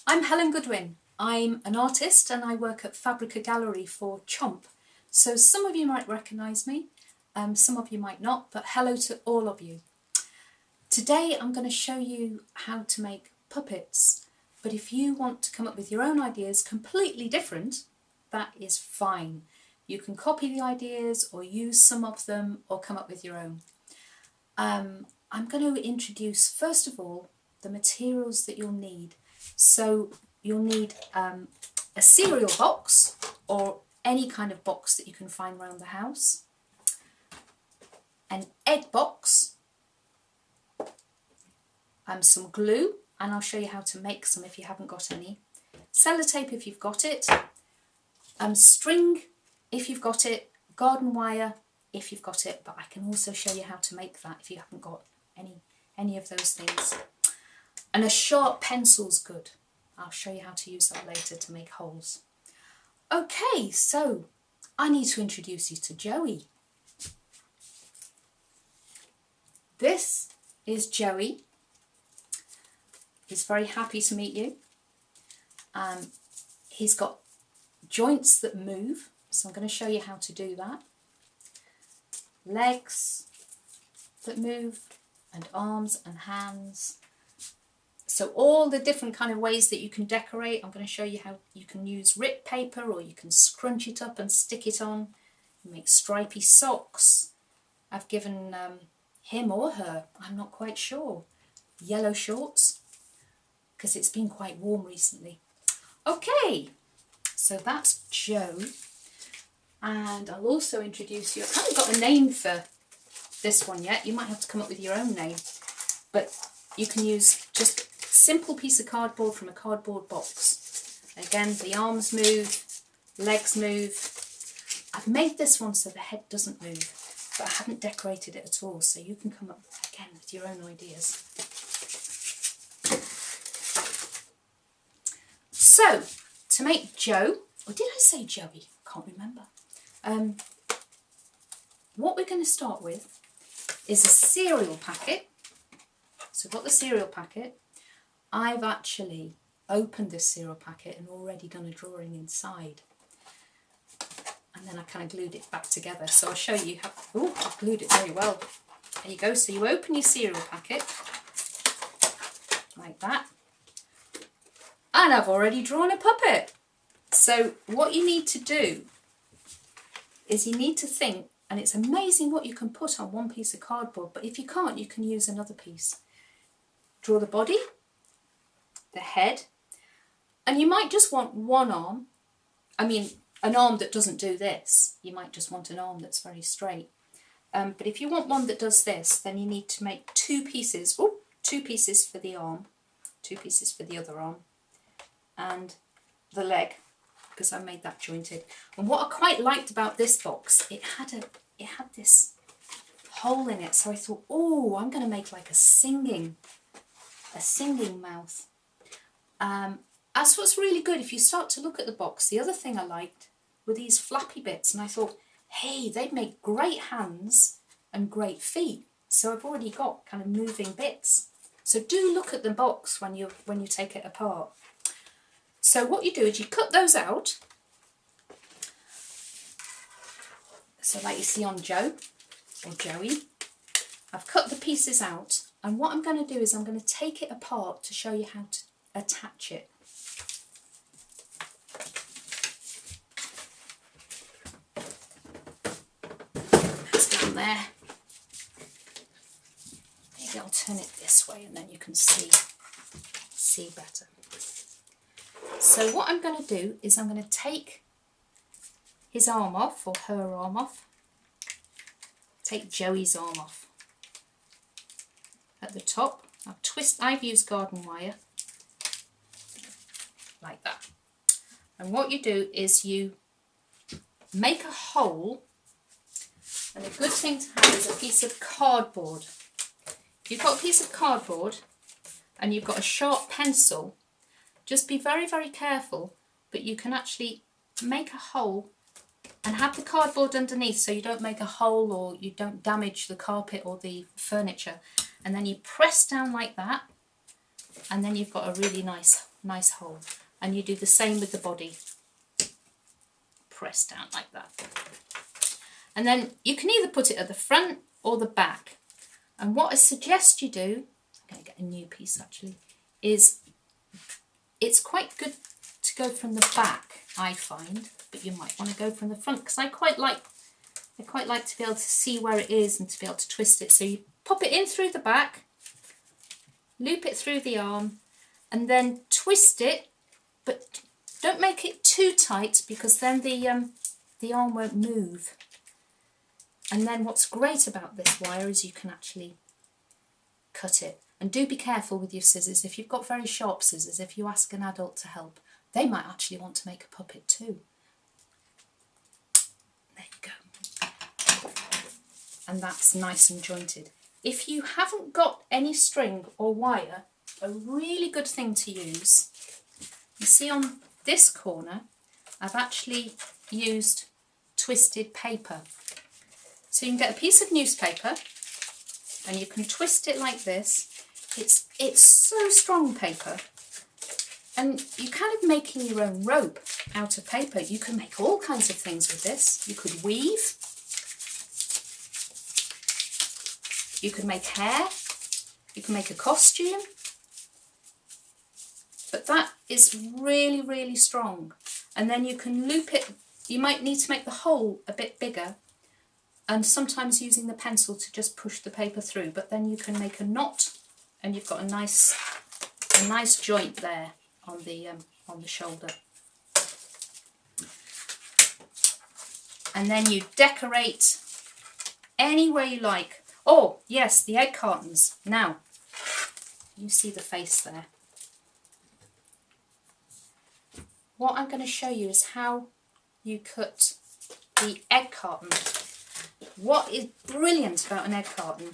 I'm Helen Goodwin. I'm an artist and I work at Fabrica Gallery for Chomp. So some of you might recognise me, some of you might not, but hello to all of you. Today I'm going to show you how to make puppets, but if you want to come up with your own ideas completely different, that is fine. You can copy the ideas or use some of them or come up with your own. I'm going to introduce first of all the materials that you'll need. So you'll need a cereal box or any kind of box that you can find around the house, an egg box, some glue, and I'll show you how to make some if you haven't got any, sellotape if you've got it, string if you've got it, garden wire if you've got it, but I can also show you how to make that if you haven't got any of those things. And a sharp pencil's good. I'll show you how to use that later to make holes. Okay, so I need to introduce you to Joey. This is Joey. He's very happy to meet you. He's got joints that move, so I'm going to show you how to do that. Legs that move, and arms and hands. So all the different kind of ways that you can decorate, I'm going to show you how you can use rip paper, or you can scrunch it up and stick it on. You make stripy socks. I've given him or her, I'm not quite sure, yellow shorts, because it's been quite warm recently. Okay, so that's Joe. And I'll also introduce you, I haven't got a name for this one yet, you might have to come up with your own name, but you can use just a simple piece of cardboard from a cardboard box. Again, the arms move, legs move. I've made this one so the head doesn't move, but I haven't decorated it at all, so you can come up again with your own ideas. So, to make Joe, or did I say Joey? I can't remember. What we're going to start with is a cereal packet. So I've got the cereal packet. I've actually opened this cereal packet and already done a drawing inside. And then I kind of glued it back together. So I'll show you how, oh, I've glued it very well. There you go. So you open your cereal packet like that. And I've already drawn a puppet. So what you need to do is you need to think, and it's amazing what you can put on one piece of cardboard, but if you can't, you can use another piece. Draw the body, the head, and you might just want one arm. I mean, an arm that doesn't do this. You might just want an arm that's very straight. But if you want one that does this, then you need to make two pieces. Oh, two pieces for the arm, two pieces for the other arm, and the leg, because I made that jointed. And what I quite liked about this box, it had this hole in it, so I thought, oh, I'm going to make like a singing mouth. That's what's really good if you start to look at the box. The other thing I liked were these flappy bits, and I thought, hey, they'd make great hands and great feet. So I've already got kind of moving bits. So do look at the box when you take it apart. So what you do is you cut those out. So like you see on Joe or Joey, I've cut the pieces out, and what I'm going to do is I'm going to take it apart to show you how to attach it. That's down there. Maybe I'll turn it this way and then you can see better. So what I'm going to do is I'm going to take his arm off, or her arm off. Take Joey's arm off. At the top, I've used garden wire, like that. And what you do is you make a hole, and a good thing to have is a piece of cardboard. If you've got a piece of cardboard and you've got a sharp pencil, just be very, very careful, but you can actually make a hole and have the cardboard underneath so you don't make a hole or you don't damage the carpet or the furniture. And then you press down like that, and then you've got a really nice nice hole. And you do the same with the body. Press down like that. And then you can either put it at the front or the back. And what I suggest you do, I'm going to get a new piece actually, is it's quite good to go from the back, I find, but you might want to go from the front, because I quite like to be able to see where it is and to be able to twist it. So you pop it in through the back, loop it through the arm, and then twist it, but don't make it too tight, because then the arm won't move. And then what's great about this wire is you can actually cut it. And do be careful with your scissors. If you've got very sharp scissors, if you ask an adult to help, they might actually want to make a puppet too. There you go. And that's nice and jointed. If you haven't got any string or wire, a really good thing to use, you see on this corner, I've actually used twisted paper. So you can get a piece of newspaper and you can twist it like this. It's so strong paper, and you're kind of making your own rope out of paper. You can make all kinds of things with this. You could weave, you could make hair, you can make a costume, but that is really, really strong. And then you can loop it. You might need to make the hole a bit bigger, and sometimes using the pencil to just push the paper through, but then you can make a knot and you've got a nice joint there on the shoulder. And then you decorate any way you like. Oh yes, the egg cartons. Now you see the face there. What I'm going to show you is how you cut the egg carton. What is brilliant about an egg carton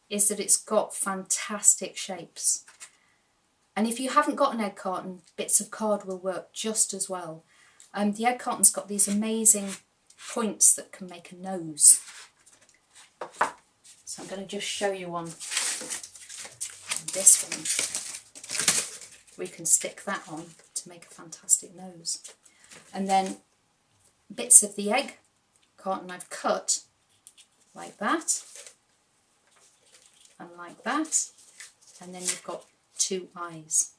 is that it's got fantastic shapes. And if you haven't got an egg carton, bits of card will work just as well. The egg carton's got these amazing points that can make a nose. So I'm going to just show you one. This one, we can stick that on to make a fantastic nose. And then bits of the egg carton I've cut like that and like that, and then you've got two eyes.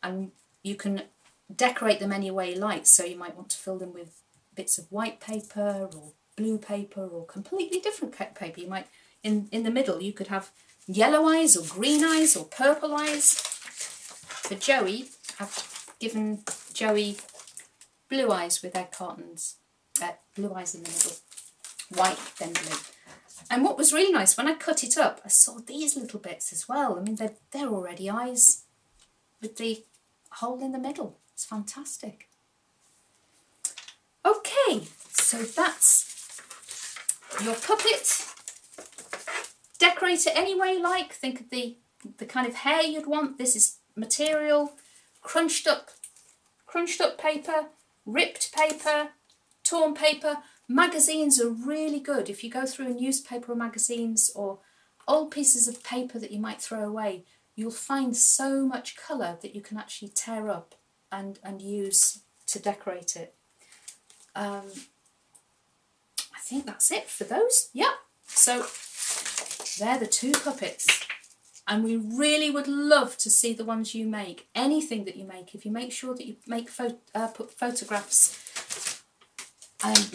And you can decorate them any way you like, so you might want to fill them with bits of white paper or blue paper or completely different paper. You might, in the middle, you could have yellow eyes or green eyes or purple eyes. For Joey, I've given Joey blue eyes with egg cartons, blue eyes in the middle, white then blue. And what was really nice, when I cut it up, I saw these little bits as well. I mean, they're already eyes with the hole in the middle. It's fantastic. Okay, so that's your puppet. Decorate it any way you like. Think of the kind of hair you'd want. This is material, crunched up paper, ripped paper, torn paper. Magazines are really good. If you go through newspaper or magazines or old pieces of paper that you might throw away, you'll find so much colour that you can actually tear up and use to decorate it. I think that's it for those. Yeah, so they're the two puppets. And we really would love to see the ones you make. Anything that you make. If you make sure that you make put photographs,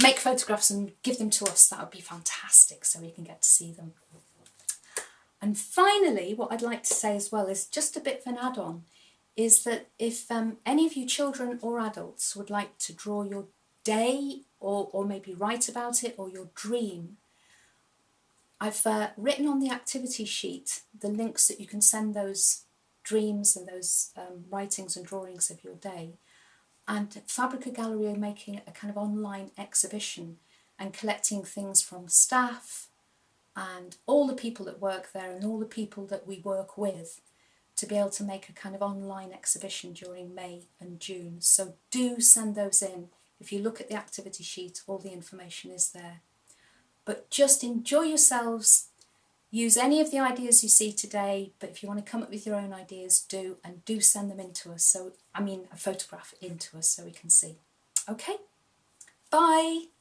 make photographs and give them to us, that would be fantastic, so we can get to see them. And finally, what I'd like to say as well is just a bit of an add-on, is that if any of you children or adults would like to draw your day or maybe write about it, or your dream, I've written on the activity sheet the links that you can send those dreams and those writings and drawings of your day. And Fabrica Gallery are making a kind of online exhibition and collecting things from staff and all the people that work there and all the people that we work with to be able to make a kind of online exhibition during May and June. So do send those in. If you look at the activity sheet, all the information is there. But just enjoy yourselves, use any of the ideas you see today, but if you want to come up with your own ideas, do, and do send them in to us. So, I mean, a photograph in to us so we can see. Okay, bye.